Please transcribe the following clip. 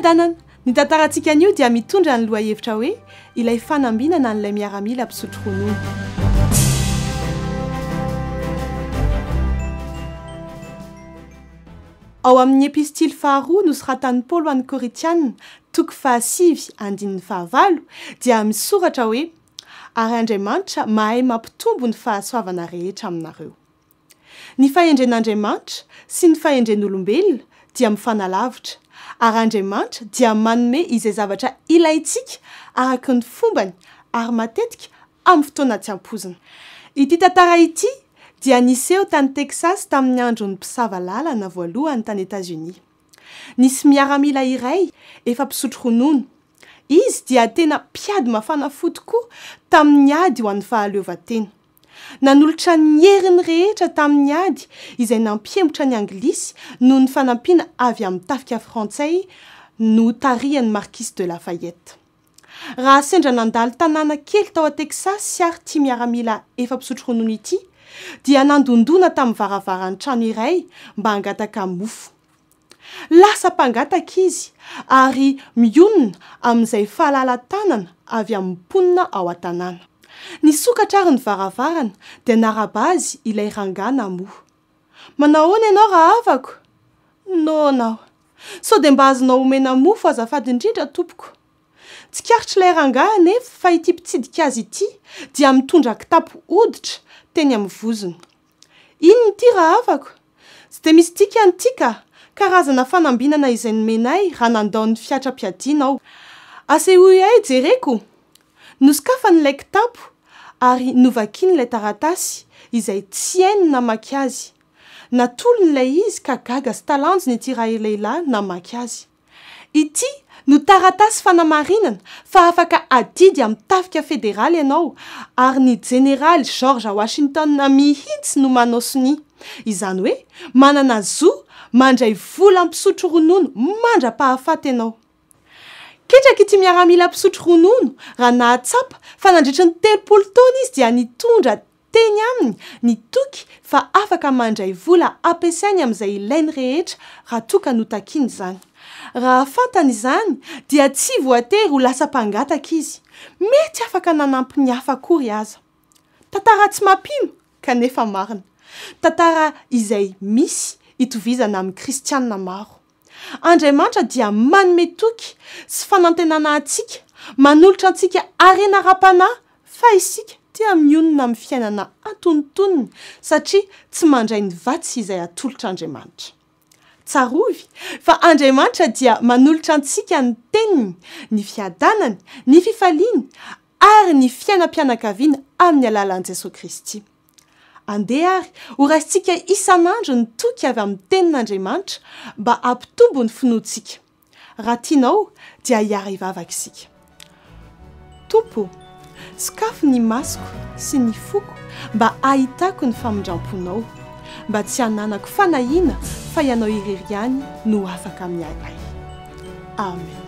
Adanan, ny tantarantsika an'io dia mitondra ny lohahevitra hoe ilay fanambinana n'ilay miaramila mpisotro ronono. Ao amin'ny epistily faharoa nosoratan'i Paoly ho an'ny Koritianina, toko 5:5 dia misoratra hoe ary Andriamanitra mahay mampitombo ny fahasoavana rehetra aminareo. Ny fahendren'Andriamanitra sy ny fahendren'olombelona dia mifanalavitra, ary Andriamanitra dia manome izay zavatra ilaintsika araka ny fombany ary matetika amin'ny fotoana tsy ampozina. Ity tantara ity dia niseho tany Texas tamin'ny andron'ny mpisava lalana voalohany tany États-Unis. Nisy miaramila iray efa mpisotro ronono. Izy dia tena mpiady mafana fo tokoa tamin'ny ady ho an'ny fahaleovantena. Nanolotra ny heriny rehetra tamin'ny ady izay nampiembotra ny Anglisy noho ny fanampiana avy amin'ny tafika frantsay no tarihan'ny Marquis de Lafayette. Raha sendra nandalo tanàna kely tao a Texas sy ary tia miaramila efa mpisotro ronono ity, dia nandondona tamin'ny varavaran'ny trano iray mba hangataka mofo. Lasa mpangataka izy ary mionona amin'izay fahalalan-tanana avy amin'ny mponina ao an-tanàna. Nisokatra ary ny varavarana dia narabazy ilay rangana moa. Manao ahoana ianao raha avako? Nao. Sao dia mba azonao omena mofo azafady indrindra tompoko. Tsikaritry ilay rangaha nefa fa ity mpitsidika azy ity dia mitondra kitapo hoditra teny amin'ny vozony. Inona ity raha avako? Tsy dia misy tika antika. Karazana fanambinana izay nomenay raha nandao ny fiatra-piadiana ao. Asehoy ay jereko. Nosokafan'ilay kitapo ary novakian'ilay taratasy izay tsy hainy namaky azy. Natolon'ilay izy ka gaga sy talanjony ity lehilahy namaky azy. Ity no taratasy fanamarinana fa afaka adidy amin'ny tafika federaly ianao ary ny Général George Washington mihitsy no manao soni. Izany hoe manana zo mandray vola mpisotro ronono mandra-pahafaty ianao. Ketraka ity miaramila mpisotro ronono raha nahatsapa fa nandritra ny 30 taona izy dia nitondra teny aminy nitoky fa afaka mandray vola ampiasainy amin'izay ilainy rehetra raha toka notakiany izany. Raha fantany izany dia tsy voatery ho lasa mpangataka izy, mety afaka nanampy ny hafa kory aza. Tantara tsy mampino kanefa marina. Tantara izay misy itovizana amin'ny kristianina maro. Andriamanitra dia manome toky sy fanantenana antsika, manolotra antsika harena ra-panahy fa isika dia mionona amin'ny fiainana antonontonony satria tsy mandray ny vatsy izay atolotr'Andriamanitra. Tsarovy fa Andriamanitra dia manolotra antsika ny teniny, ny fiadanany, ny fifaliany ary ny fiainam-pianakaviana amin'ny alalan'i Jesosy Kristy. Andeha ary ho raisitsika isan'andro ny toky avy amin'ny tenin'Andriamanitra mba hampitombo ny finoantsika. Raha tianao dia hiara hivavaka isika. Tompo, sokafo ny masoko sy ny foko mba ahitako ny famindramponao, mba tsy hananako fanahiana fa ianao irery ihany no afaka miaray. Amen.